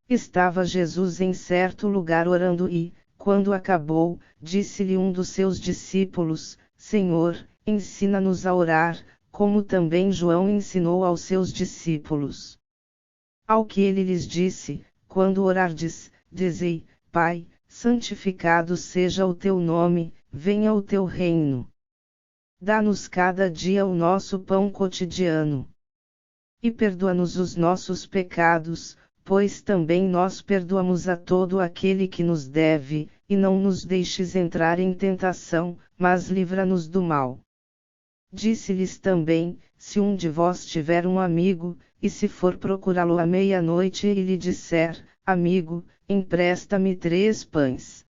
Estava Jesus em certo lugar orando e, quando acabou, disse-lhe um dos seus discípulos: Senhor, ensina-nos a orar, como também João ensinou aos seus discípulos. Ao que ele lhes disse: Quando orardes, dizei: Pai, santificado seja o teu nome, venha o teu reino. Dá-nos cada dia o nosso pão cotidiano. E perdoa-nos os nossos pecados, pois também nós perdoamos a todo aquele que nos deve, e não nos deixes entrar em tentação, mas livra-nos do mal. Disse-lhes também: Se um de vós tiver um amigo, e se for procurá-lo à meia-noite e lhe disser: Amigo, empresta-me 3 pães.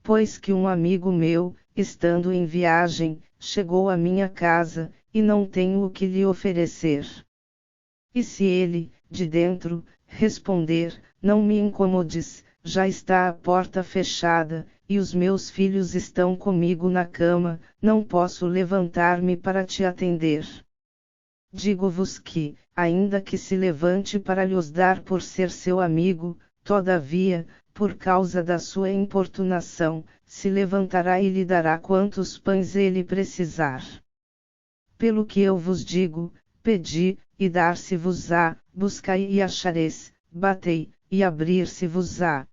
Pois que um amigo meu, estando em viagem, chegou à minha casa, e não tenho o que lhe oferecer. E se ele, de dentro, responder: Não me incomodes, já está a porta fechada, e os meus filhos estão comigo na cama, não posso levantar-me para te atender. Digo-vos que, ainda que se levante para lhos dar por ser seu amigo, todavia, por causa da sua importunação, se levantará e lhe dará quantos pães ele precisar. Pelo que eu vos digo, pedi, e dar-se-vos-á, buscai e achareis, batei, e abrir-se-vos-á.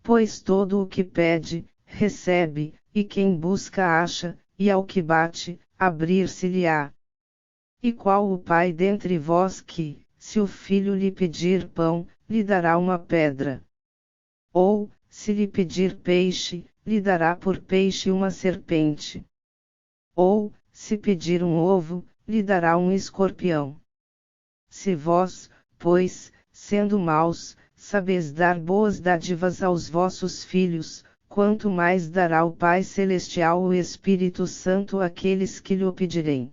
Pois todo o que pede, recebe, e quem busca acha, e ao que bate, abrir-se-lhe-á. E qual o pai dentre vós que, se o filho lhe pedir pão, lhe dará uma pedra? Ou, se lhe pedir peixe, lhe dará por peixe uma serpente? Ou, se pedir um ovo, lhe dará um escorpião? Se vós, pois, sendo maus, sabeis dar boas dádivas aos vossos filhos, quanto mais dará o Pai Celestial o Espírito Santo àqueles que lhe pedirem.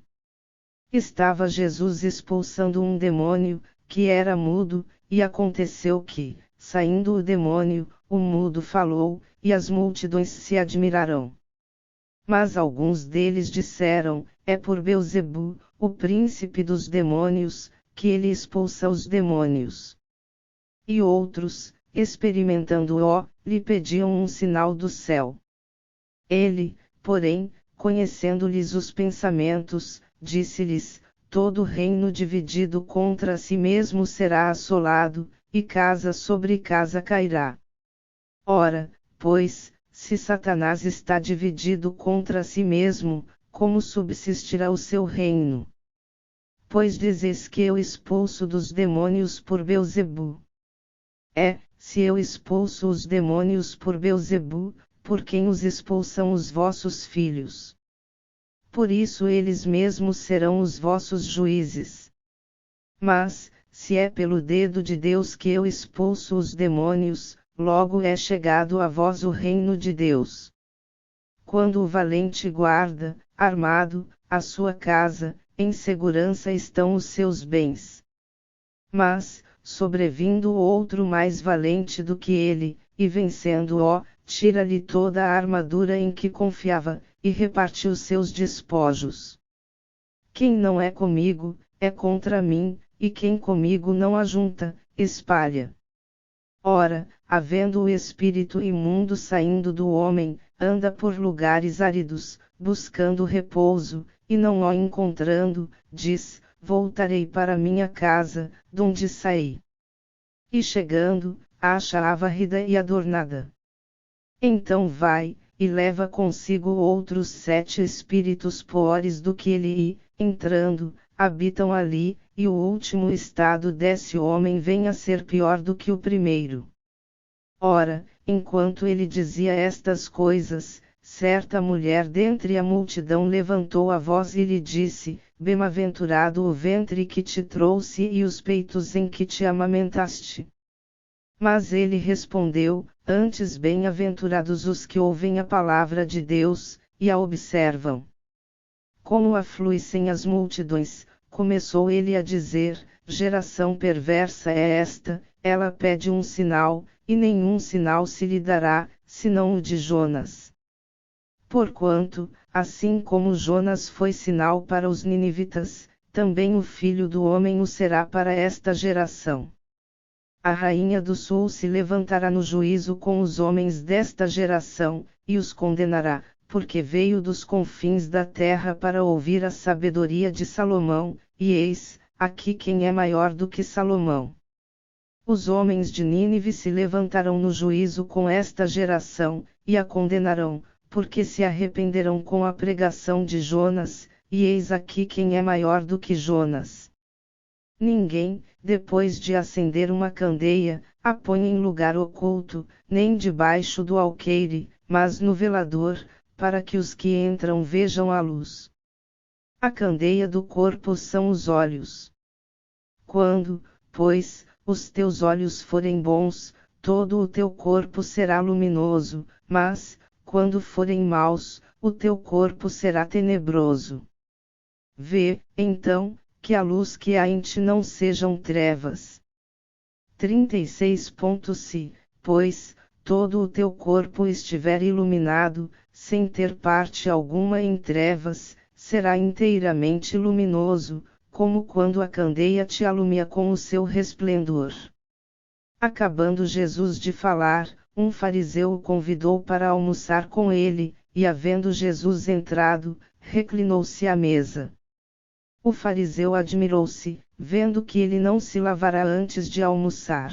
Estava Jesus expulsando um demônio, que era mudo, e aconteceu que, saindo o demônio, o mudo falou, e as multidões se admiraram. Mas alguns deles disseram: É por Beelzebu, o príncipe dos demônios, que ele expulsa os demônios. E outros, experimentando-o, lhe pediam um sinal do céu. Ele, porém, conhecendo-lhes os pensamentos, disse-lhes: Todo reino dividido contra si mesmo será assolado, e casa sobre casa cairá. Ora, pois, se Satanás está dividido contra si mesmo, como subsistirá o seu reino? Pois dizes que eu expulso dos demônios por Beelzebu. Se eu expulso os demônios por Beelzebu, por quem os expulsam os vossos filhos? Por isso eles mesmos serão os vossos juízes. Mas, se é pelo dedo de Deus que eu expulso os demônios, logo é chegado a vós o reino de Deus. Quando o valente guarda, armado, a sua casa, em segurança estão os seus bens. Mas, sobrevindo outro mais valente do que ele, e vencendo-o, tira-lhe toda a armadura em que confiava, e reparte os seus despojos. Quem não é comigo, é contra mim, e quem comigo não ajunta, espalha. Ora, havendo o espírito imundo saindo do homem, anda por lugares áridos, buscando repouso, e não o encontrando, diz: Voltarei para minha casa, donde saí. E chegando, acha-a varrida e adornada. Então vai, e leva consigo outros 7 espíritos piores do que ele e, entrando, habitam ali, e o último estado desse homem vem a ser pior do que o primeiro. Ora, enquanto ele dizia estas coisas, certa mulher dentre a multidão levantou a voz e lhe disse: Bem-aventurado o ventre que te trouxe e os peitos em que te amamentaste. Mas ele respondeu: Antes bem-aventurados os que ouvem a palavra de Deus, e a observam. Como afluíssem as multidões, começou ele a dizer: Geração perversa é esta, ela pede um sinal, e nenhum sinal se lhe dará, senão o de Jonas. Porquanto, assim como Jonas foi sinal para os ninivitas, também o Filho do Homem o será para esta geração. A rainha do sul se levantará no juízo com os homens desta geração, e os condenará, porque veio dos confins da terra para ouvir a sabedoria de Salomão, e eis, aqui quem é maior do que Salomão. Os homens de Nínive se levantarão no juízo com esta geração, e a condenarão, porque se arrependeram com a pregação de Jonas, e eis aqui quem é maior do que Jonas. Ninguém, depois de acender uma candeia, a põe em lugar oculto, nem debaixo do alqueire, mas no velador, para que os que entram vejam a luz. A candeia do corpo são os olhos. Quando, pois, os teus olhos forem bons, todo o teu corpo será luminoso, mas, quando forem maus, o teu corpo será tenebroso. Vê, então, que a luz que há em ti não sejam trevas. 36. Se, pois, todo o teu corpo estiver iluminado, sem ter parte alguma em trevas, será inteiramente luminoso, como quando a candeia te alumia com o seu resplendor. Acabando Jesus de falar, um fariseu o convidou para almoçar com ele, e havendo Jesus entrado, reclinou-se à mesa. O fariseu admirou-se, vendo que ele não se lavara antes de almoçar.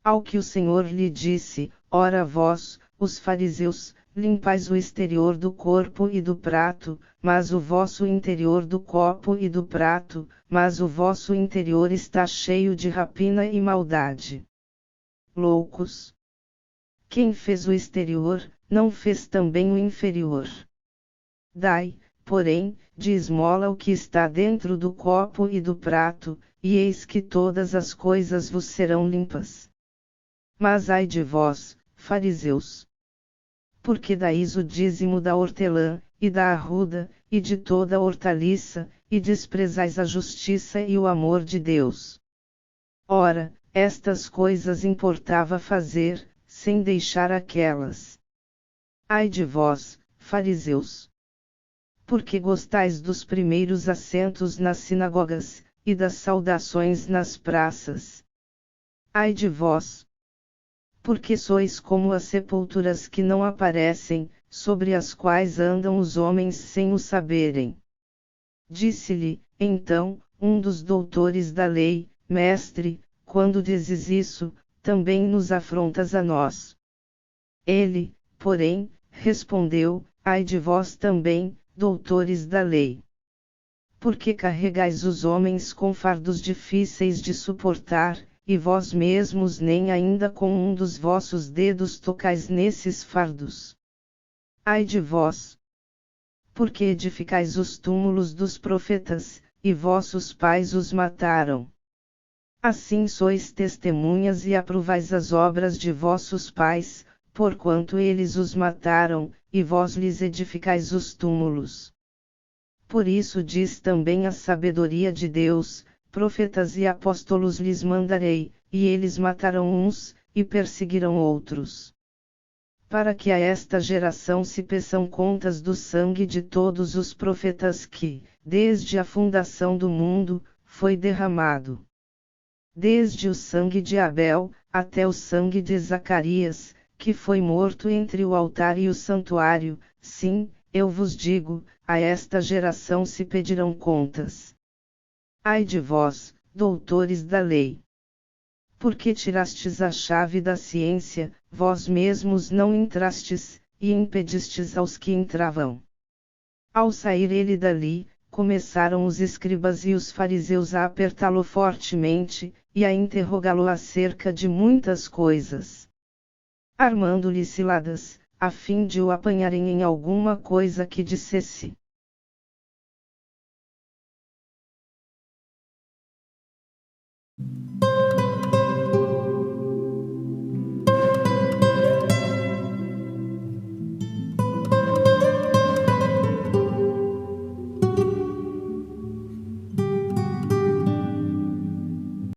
Ao que o Senhor lhe disse: Ora vós, os fariseus, limpais o exterior do corpo e do prato, mas o vosso interior do copo e do prato, mas o vosso interior está cheio de rapina e maldade. Loucos! Quem fez o exterior, não fez também o inferior? Dai, porém, de esmola o que está dentro do copo e do prato, e eis que todas as coisas vos serão limpas. Mas ai de vós, fariseus! Porque dais o dízimo da hortelã, e da arruda, e de toda a hortaliça, e desprezais a justiça e o amor de Deus. Ora, estas coisas importava fazer, sem deixar aquelas. Ai de vós, fariseus! Porque gostais dos primeiros assentos nas sinagogas, e das saudações nas praças. Ai de vós! Porque sois como as sepulturas que não aparecem, sobre as quais andam os homens sem o saberem. Disse-lhe, então, um dos doutores da lei: Mestre, quando dizes isso, também nos afrontas a nós. Ele, porém, respondeu: Ai de vós também, doutores da lei! Porque carregais os homens com fardos difíceis de suportar, e vós mesmos nem ainda com um dos vossos dedos tocais nesses fardos. Ai de vós! Porque edificais os túmulos dos profetas, e vossos pais os mataram. Assim sois testemunhas e aprovais as obras de vossos pais, porquanto eles os mataram, e vós lhes edificais os túmulos. Por isso diz também a sabedoria de Deus: Profetas e apóstolos lhes mandarei, e eles matarão uns, e perseguirão outros. Para que a esta geração se peçam contas do sangue de todos os profetas que, desde a fundação do mundo, foi derramado. Desde o sangue de Abel, até o sangue de Zacarias, que foi morto entre o altar e o santuário, sim, eu vos digo, a esta geração se pedirão contas. Ai de vós, doutores da lei! Porque tirastes a chave da ciência, vós mesmos não entrastes, e impedistes aos que entravam. Ao sair ele dali, começaram os escribas e os fariseus a apertá-lo fortemente, e a interrogá-lo acerca de muitas coisas. Armando-lhe ciladas, a fim de o apanharem em alguma coisa que dissesse.